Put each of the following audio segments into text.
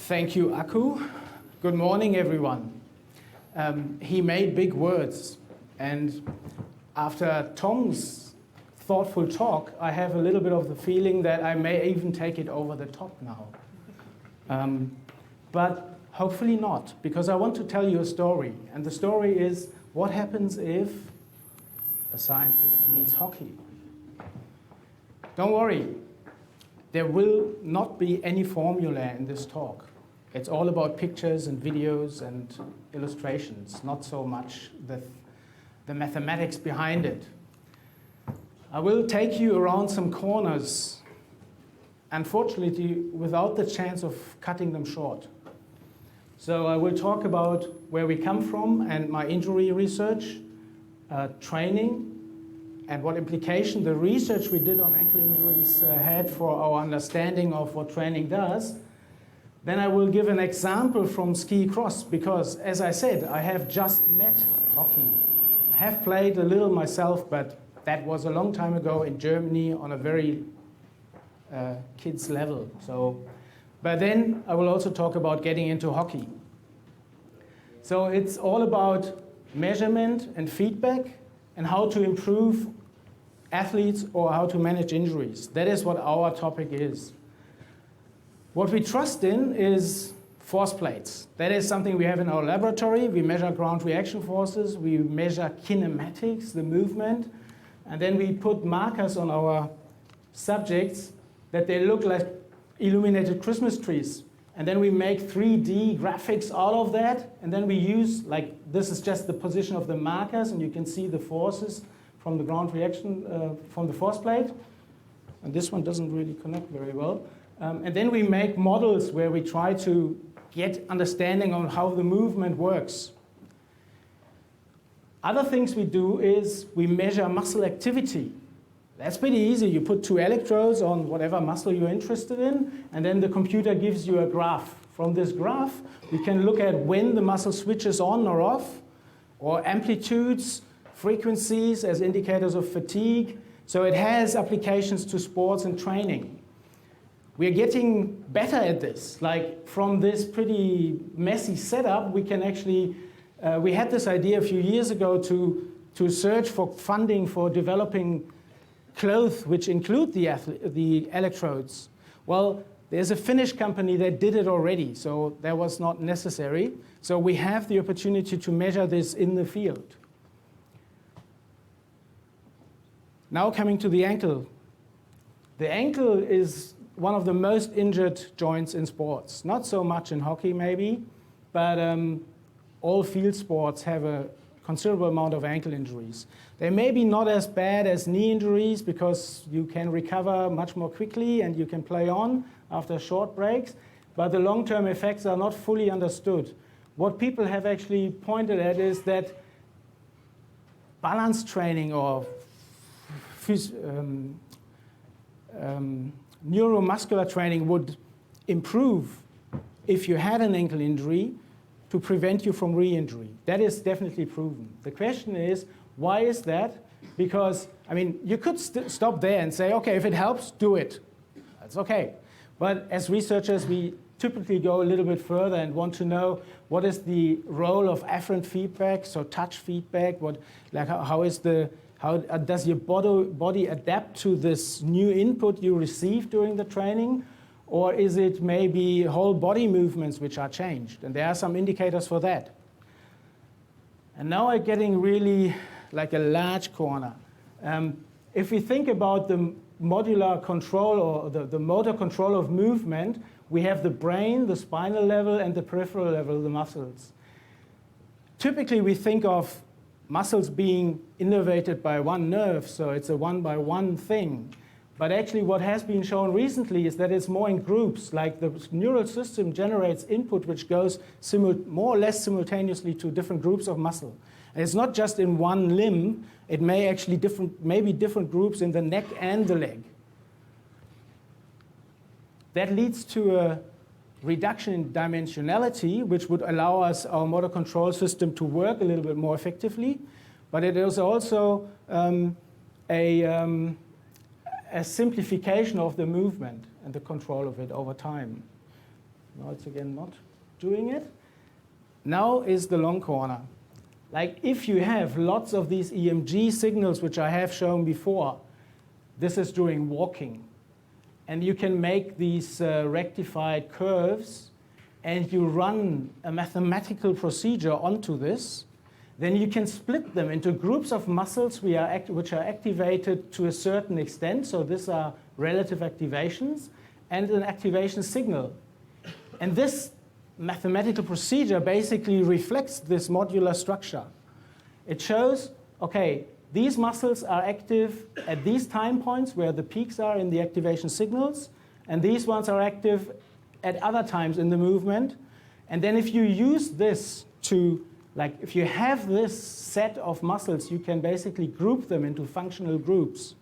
Thank you, Aku. Good morning, everyone. He made big words, and after Tom's thoughtful talk, I have a little bit of the feeling that I may even take it over the top now. But hopefully not, because I want to tell you a story. And the story is, what happens if a scientist meets hockey? Don't worry, there will not be any formula in this talk. It's all about pictures and videos and illustrations, not so much the mathematics behind it. I will take you around some corners, unfortunately without the chance of cutting them short. So I will talk about where we come from and my injury research, training, and what implication the research we did on ankle injuries had for our understanding of what training does. Then I will give an example from ski cross, because as I said, I have just met hockey. I have played a little myself, but that was a long time ago in Germany on a very kids level. But then I will also talk about getting into hockey. So it's all about measurement and feedback and how to improve athletes or how to manage injuries. That is what our topic is. What we trust in is force plates. That is something we have in our laboratory. We measure ground reaction forces, we measure kinematics, the movement, and then we put markers on our subjects that they look like illuminated Christmas trees. And then we make 3D graphics out of that, and then we use, like, this is just the position of the markers, and you can see the forces from the ground reaction from the force plate. And this one doesn't really connect very well. And then we make models where we try to get understanding on how the movement works. Other things we do is we measure muscle activity. That's pretty easy. You put 2 electrodes on whatever muscle you're interested in, and then the computer gives you a graph. From this graph, we can look at when the muscle switches on or off, or amplitudes, frequencies as indicators of fatigue. So it has applications to sports and training. We're getting better at this. Like, from this pretty messy setup, we can actually, we had this idea a few years ago to search for funding for developing clothes which include the electrodes. Well, there's a Finnish company that did it already, so that was not necessary. So we have the opportunity to measure this in the field. Now coming to the ankle. The ankle is one of the most injured joints in sports. Not so much in hockey maybe, but all field sports have a considerable amount of ankle injuries. They may be not as bad as knee injuries because you can recover much more quickly and you can play on after short breaks, but the long-term effects are not fully understood. What people have actually pointed at is that balance training or neuromuscular training would improve if you had an ankle injury to prevent you from re-injury. That is definitely proven. The question is, why is that? Because, I mean, you could stop there and say, okay, if it helps, do it. That's okay. But as researchers, we typically go a little bit further and want to know what is the role of afferent feedback, so touch feedback, how does your body adapt to this new input you receive during the training? Or is it maybe whole body movements which are changed? And there are some indicators for that. And now I'm getting really like a large corner. If we think about the modular control or the motor control of movement, we have the brain, the spinal level, and the peripheral level, the muscles. Typically, we think of muscles being innervated by one nerve, so it's a one-by-one thing. But actually what has been shown recently is that it's more in groups, like the neural system generates input which goes more or less simultaneously to different groups of muscle. And it's not just in one limb, it may actually maybe different groups in the neck and the leg. That leads to a reduction in dimensionality, which would allow us, our motor control system, to work a little bit more effectively. But it is also a simplification of the movement and the control of it over time. Now it's again not doing it. Now is the long corner. Like if you have lots of these EMG signals, which I have shown before, this is during walking. And you can make these rectified curves, and you run a mathematical procedure onto this. Then you can split them into groups of muscles which are activated to a certain extent. So these are relative activations and an activation signal. And this mathematical procedure basically reflects this modular structure. It shows, okay, these muscles are active at these time points where the peaks are in the activation signals, and these ones are active at other times in the movement. And then if you use this to, like if you have this set of muscles, you can basically group them into functional groups.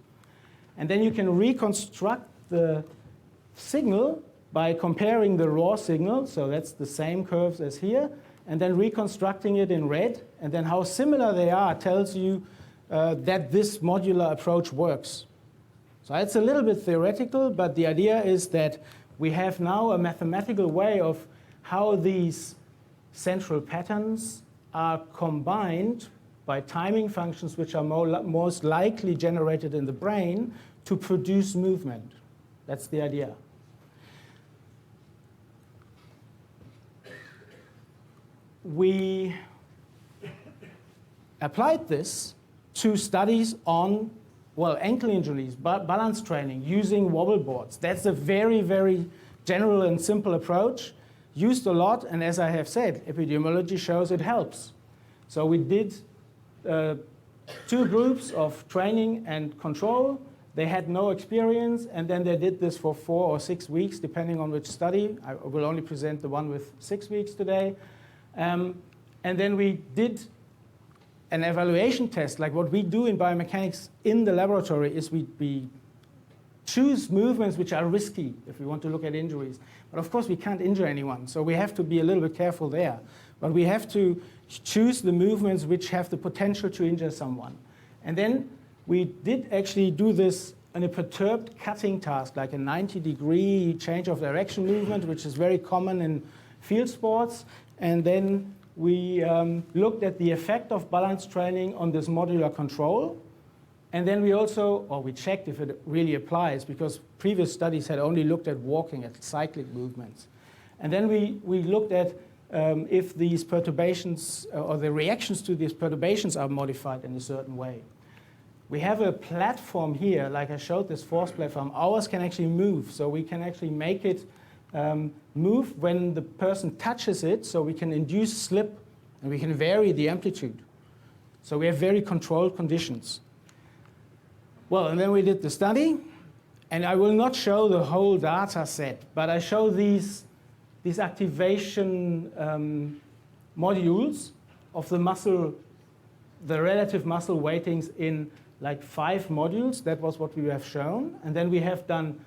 And then you can reconstruct the signal by comparing the raw signal, so that's the same curves as here, and then reconstructing it in red, and then how similar they are tells you that this modular approach works. So it's a little bit theoretical, but the idea is that we have now a mathematical way of how these central patterns are combined by timing functions which are most likely generated in the brain to produce movement. That's the idea. We applied this to studies on, well, ankle injuries, balance training, using wobble boards. That's a very, very general and simple approach, used a lot, and as I have said, epidemiology shows it helps. So we did 2 groups of training and control. They had no experience, and then they did this for 4 or 6 weeks, depending on which study. I will only present the one with 6 weeks today. And then we did an evaluation test. Like what we do in biomechanics in the laboratory is we choose movements which are risky if we want to look at injuries. But of course, we can't injure anyone, so we have to be a little bit careful there. But we have to choose the movements which have the potential to injure someone. And then we did actually do this in a perturbed cutting task, like a 90-degree change of direction movement, which is very common in field sports. And then we looked at the effect of balance training on this modular control. And then we also, or we checked if it really applies, because previous studies had only looked at walking, at cyclic movements. And then we looked at if these perturbations, or the reactions to these perturbations are modified in a certain way. We have a platform here, like I showed, this force platform. Ours can actually move, so we can actually make it move when the person touches it, so we can induce slip, and we can vary the amplitude. So we have very controlled conditions. Well, and then we did the study, and I will not show the whole data set, but I show these activation modules of the muscle, the relative muscle weightings in like 5 modules. That was what we have shown. And then we have done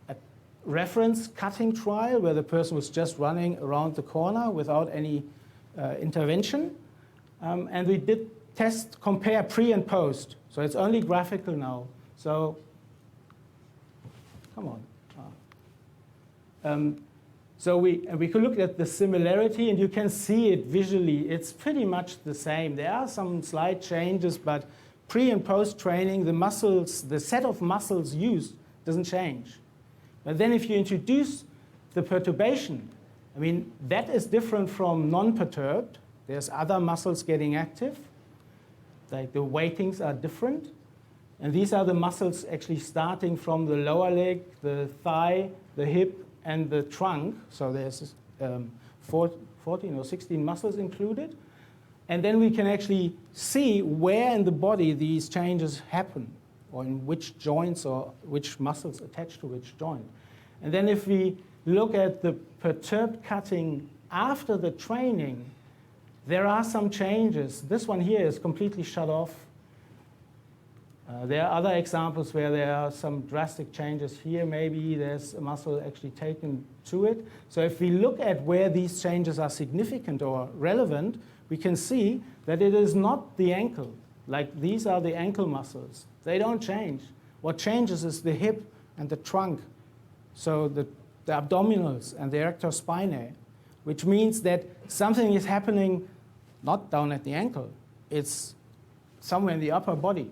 a reference cutting trial where the person was just running around the corner without any intervention. And we did compare pre and post. So it's only graphical now. So, come on. So we could look at the similarity, and you can see it visually. It's pretty much the same. There are some slight changes, but pre and post training, the muscles, the set of muscles used doesn't change. But then if you introduce the perturbation, I mean, that is different from non-perturbed. There's other muscles getting active. Like the weightings are different. And these are the muscles actually starting from the lower leg, the thigh, the hip, and the trunk. So there's 14 or 16 muscles included. And then we can actually see where in the body these changes happen, or in which joints or which muscles attach to which joint. And then if we look at the perturbed cutting after the training, there are some changes. This one here is completely shut off. There are other examples where there are some drastic changes here. Maybe there's a muscle actually taken to it. So if we look at where these changes are significant or relevant, we can see that it is not the ankle. Like these are the ankle muscles. They don't change. What changes is the hip and the trunk. So the the abdominals and the erector spinae, which means that something is happening not down at the ankle, it's somewhere in the upper body.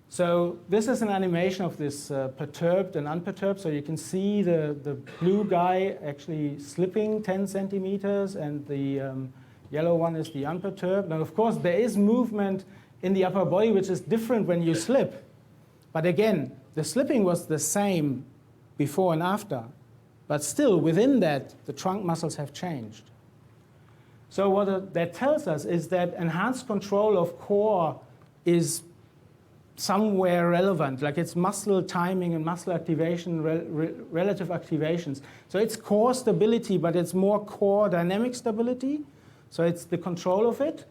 So this is an animation of this perturbed and unperturbed. So you can see the blue guy actually slipping 10 centimeters, and the yellow one is the unperturbed. And of course, there is movement in the upper body, which is different when you slip. But again, the slipping was the same before and after. But still, within that, the trunk muscles have changed. So what that tells us is that enhanced control of core is somewhere relevant, like it's muscle timing and muscle activation, relative activations. So it's core stability, but it's more core dynamic stability. So it's the control of it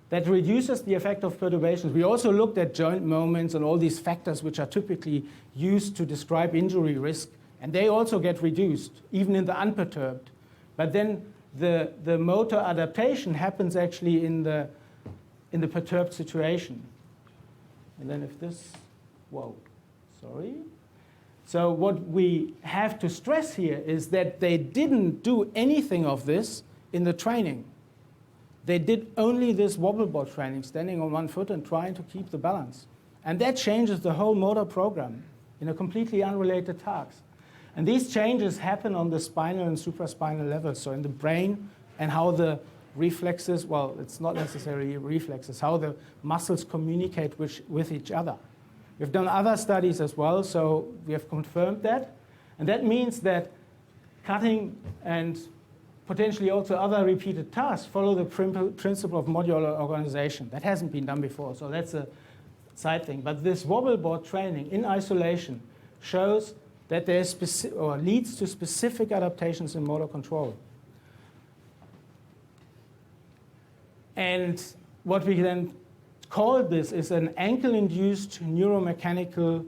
that reduces the effect of perturbations. We also looked at joint moments and all these factors which are typically used to describe injury risk, and they also get reduced, even in the unperturbed. But then the motor adaptation happens actually in the perturbed situation. And then if this, whoa, sorry. So what we have to stress here is that they didn't do anything of this in the training. They did only this wobble board training, standing on one foot and trying to keep the balance. And that changes the whole motor program in a completely unrelated task. And these changes happen on the spinal and supraspinal levels, so in the brain, and how the reflexes, well, it's not necessarily reflexes, how the muscles communicate with each other. We've done other studies as well, so we have confirmed that. And that means that cutting and potentially also other repeated tasks follow the principle of modular organization. That hasn't been done before, so that's a side thing. But this wobble board training in isolation shows that there is or leads to specific adaptations in motor control. And what we then call this is an ankle-induced neuromechanical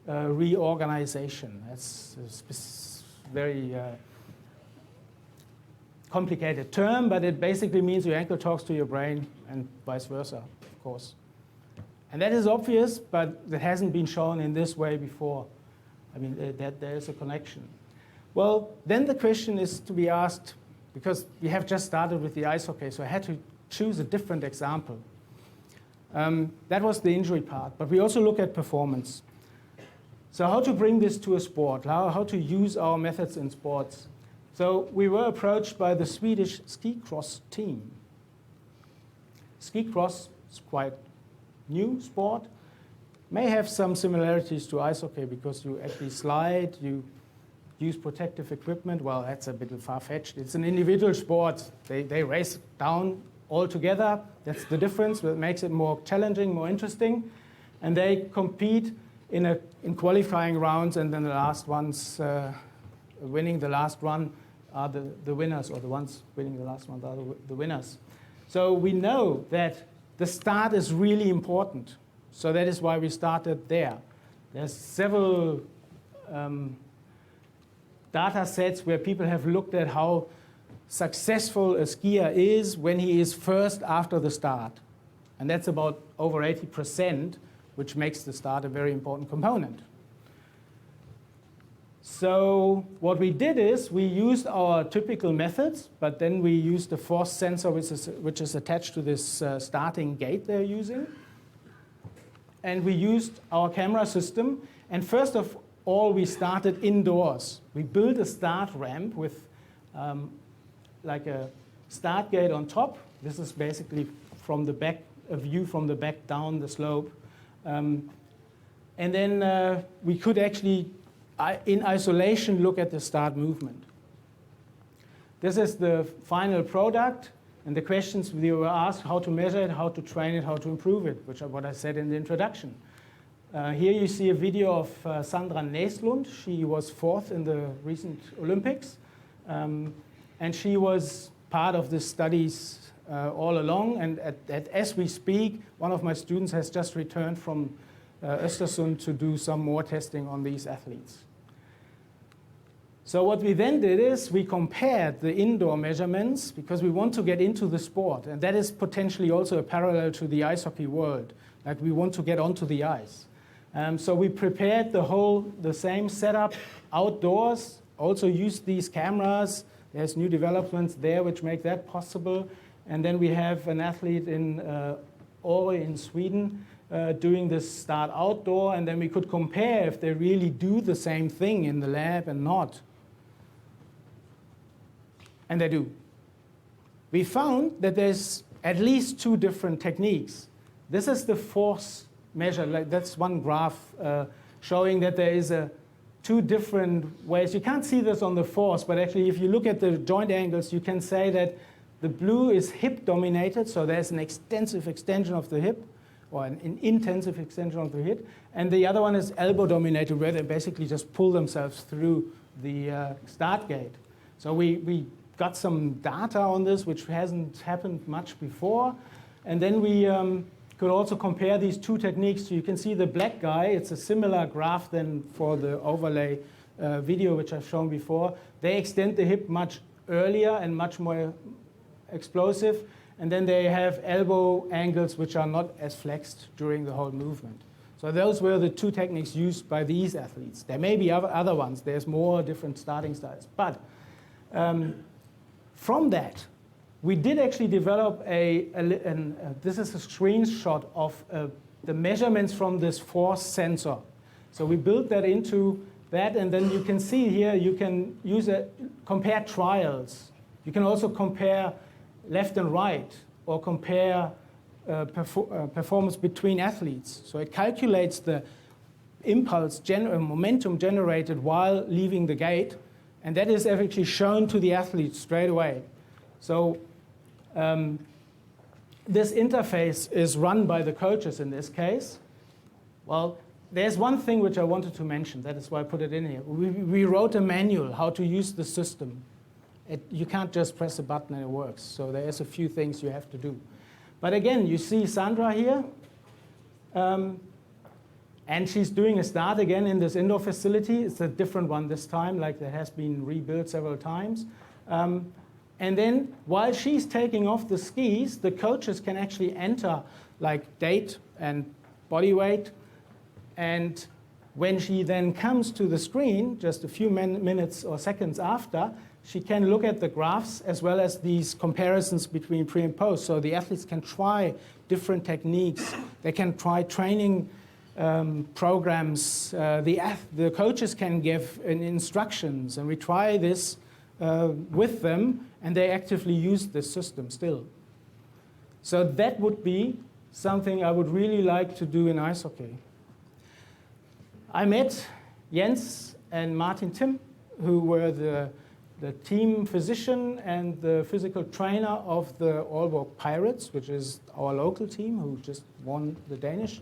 reorganization. That's a very complicated term, but it basically means your ankle talks to your brain and vice versa, of course. And that is obvious, but that hasn't been shown in this way before. I mean, that there is a connection. Well, then the question is to be asked, because we have just started with the ice hockey, so I had to choose a different example. That was the injury part, but we also look at performance. So how to bring this to a sport, how to use our methods in sports. So we were approached by the Swedish ski cross team. Ski cross is quite new sport, may have some similarities to ice hockey because you actually slide, you use protective equipment. Well, that's a bit far-fetched. It's an individual sport. They race down all together. That's the difference. That makes it more challenging, more interesting. And they compete in qualifying rounds, and then the last ones winning the last run are the winners, or the ones winning the last one are the winners. So we know that the start is really important. So that is why we started there. There's several data sets where people have looked at how successful a skier is when he is first after the start. And that's about over 80%, which makes the start a very important component. So what we did is we used our typical methods, but then we used the force sensor, which is attached to this starting gate they're using. And we used our camera system. And first of all, we started indoors. We built a start ramp with like a start gate on top. This is basically from the back, a view from the back down the slope. And then we could actually, in isolation, look at the start movement. This is the final product. And the questions we were asked, how to measure it, how to train it, how to improve it, which are what I said in the introduction. Here you see a video of Sandra Näslund. She was 4th in the recent Olympics. And she was part of the studies all along. And as we speak, one of my students has just returned from Östersund to do some more testing on these athletes. So what we then did is we compared the indoor measurements because we want to get into the sport. And that is potentially also a parallel to the ice hockey world. Like we want to get onto the ice. So we prepared the same setup outdoors, also used these cameras. There's new developments there which make that possible. And then we have an athlete in Åre in Sweden doing this start outdoor, and then we could compare if they really do the same thing in the lab and not. And they do. We found that there's at least 2 different techniques. This is the force measure. Like that's one graph showing that there is 2 different ways. You can't see this on the force, but actually if you look at the joint angles, you can say that the blue is hip dominated, so there's an extensive extension of the hip, or an intensive extension of the hip, and the other one is elbow dominated, where they basically just pull themselves through the start gate. So we got some data on this, which hasn't happened much before, and then we could also compare these 2 techniques. So you can see the black guy, it's a similar graph than for the overlay video which I've shown before. They extend the hip much earlier and much more explosive, and then they have elbow angles which are not as flexed during the whole movement. So those were the 2 techniques used by these athletes. There may be other ones. There's more different starting styles. But from that, we did actually develop this is a screenshot of the measurements from this force sensor. So we built that into that, and then you can see here, you can compare trials. You can also compare left and right, or compare performance between athletes. So it calculates the impulse, momentum generated while leaving the gate, and that is actually shown to the athletes straight away. So this interface is run by the coaches in this case. Well, there's one thing which I wanted to mention. That is why I put it in here. We wrote a manual how to use the system. You can't just press a button and it works. So there's a few things you have to do. But again, you see Sandra here. And she's doing a start again in this indoor facility. It's a different one this time, like that has been rebuilt several times. And then while she's taking off the skis, the coaches can actually enter like date and body weight. And when she then comes to the screen, just a few minutes or seconds after, she can look at the graphs as well as these comparisons between pre and post. So the athletes can try different techniques. They can try training programs. The coaches can give instructions, and we try this with them, and they actively use this system still. So that would be something I would really like to do in ice hockey. I met Jens and Martin Tim, who were the team physician and the physical trainer of the Aalborg Pirates, which is our local team who just won the Danish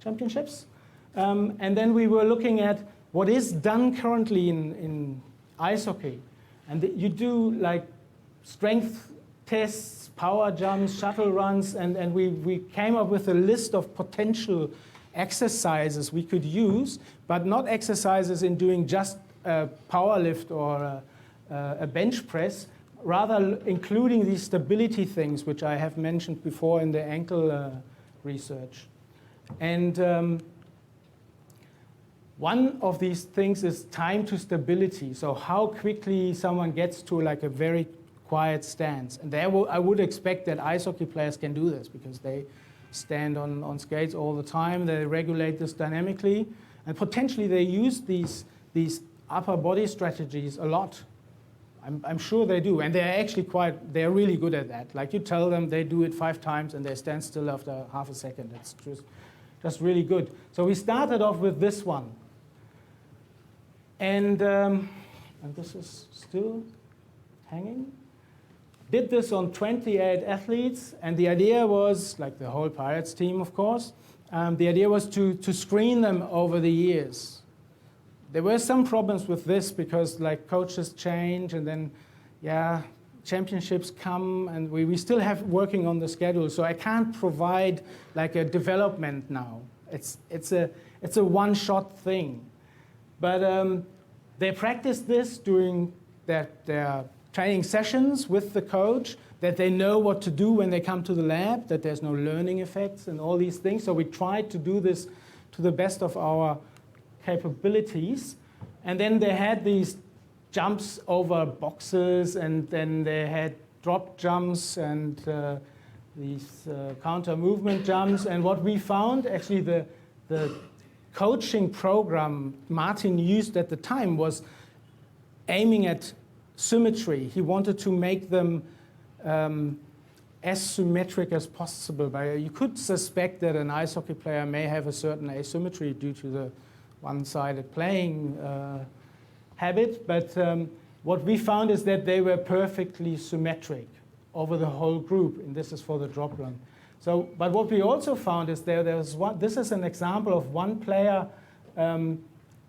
championships. And then we were looking at what is done currently in ice hockey. And you do like strength tests, power jumps, shuttle runs, and we came up with a list of potential exercises we could use, but not exercises in doing just a power lift or a bench press, rather including these stability things, which I have mentioned before in the ankle research. And one of these things is time to stability. So how quickly someone gets to like a very quiet stance. And there I would expect that ice hockey players can do this because they stand on skates all the time. They regulate this dynamically. And potentially they use these upper body strategies a lot. I'm sure they do. And they're really good at that. Like you tell them, they do it 5 times and they stand still after half a second. It's just really good. So we started off with this one. And this is still hanging. Did this on 28 athletes, and the idea was, like the whole Pirates team, of course, the idea was to screen them over the years. There were some problems with this because like coaches change, and then, championships come, and we still have working on the schedule, so I can't provide like a development now. It's a one-shot thing. But they practice this during their training sessions with the coach, that they know what to do when they come to the lab, that there's no learning effects and all these things. So we tried to do this to the best of our capabilities. And then they had these jumps over boxes, and then they had drop jumps and these counter movement jumps. And what we found, actually the coaching program Martin used at the time was aiming at symmetry. He wanted to make them as symmetric as possible. You could suspect that an ice hockey player may have a certain asymmetry due to the one-sided playing habit, but what we found is that they were perfectly symmetric over the whole group, and this is for the drop run. So, but what we also found is there's one. This is an example of one player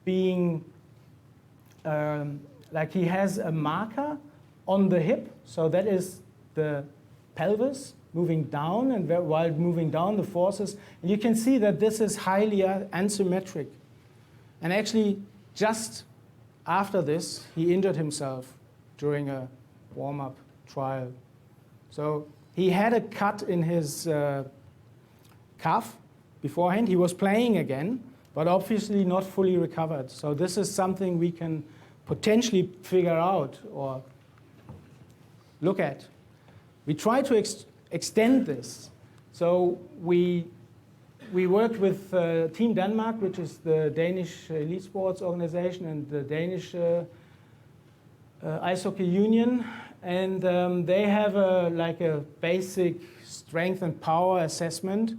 being like he has a marker on the hip, so that is the pelvis moving down, and while moving down the forces, and you can see that this is highly asymmetric. And actually, just after this, he injured himself during a warm-up trial. So he had a cut in his calf beforehand. He was playing again, but obviously not fully recovered. So this is something we can potentially figure out or look at. We try to extend this. So we worked with Team Denmark, which is the Danish elite sports organization, and the Danish Ice Hockey Union. And they have like a basic strength and power assessment.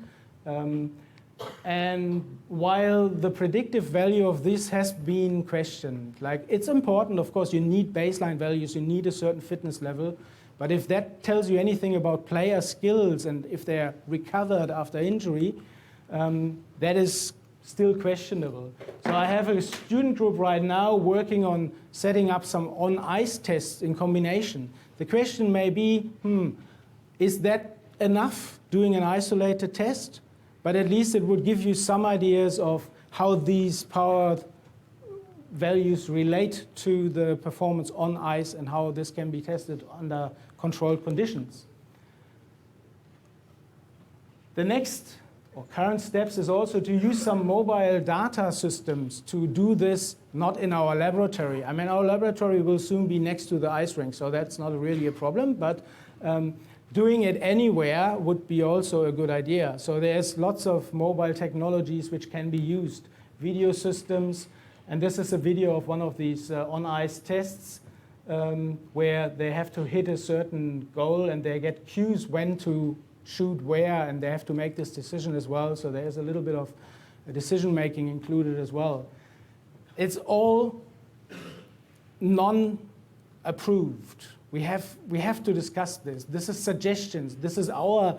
And while the predictive value of this has been questioned, like it's important, of course, you need baseline values, you need a certain fitness level. But if that tells you anything about player skills and if they're recovered after injury, that is still questionable. So I have a student group right now working on setting up some on-ice tests in combination. The question may be, is that enough doing an isolated test? But at least it would give you some ideas of how these power values relate to the performance on ice and how this can be tested under controlled conditions. The next or current steps is also to use some mobile data systems to do this, not in our laboratory. I mean, our laboratory will soon be next to the ice rink, so that's not really a problem, but doing it anywhere would be also a good idea. So there's lots of mobile technologies which can be used, video systems, and this is a video of one of these on-ice tests where they have to hit a certain goal and they get cues when to shoot where, and they have to make this decision as well. So there's a little bit of decision-making included as well. It's all non-approved. We have to discuss this. This is suggestions. This is our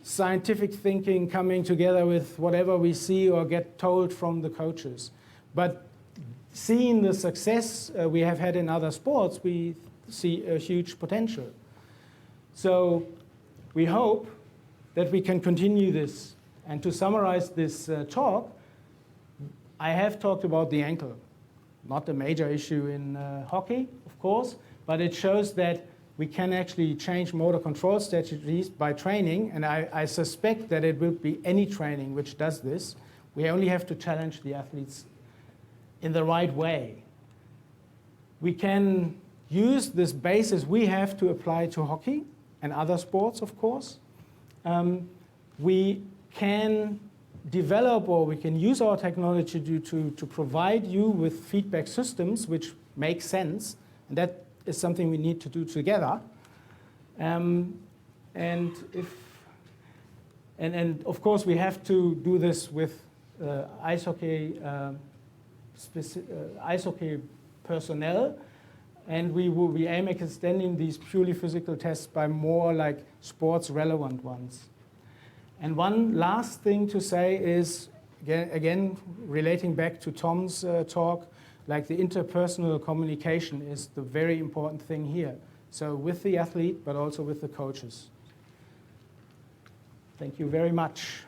scientific thinking coming together with whatever we see or get told from the coaches. But seeing the success we have had in other sports, we see a huge potential. So we hope that we can continue this. And to summarize this talk, I have talked about the ankle. Not a major issue in hockey, of course, but it shows that we can actually change motor control strategies by training, and I suspect that it will be any training which does this. We only have to challenge the athletes in the right way. We can use this basis we have to apply to hockey and other sports, of course. We can develop, or we can use our technology to provide you with feedback systems which make sense, and that is something we need to do together. And of course we have to do this with ice hockey personnel, and we aim at extending these purely physical tests by more like sports relevant ones. And one last thing to say is, again relating back to Tom's talk, like the interpersonal communication is the very important thing here. So with the athlete, but also with the coaches. Thank you very much.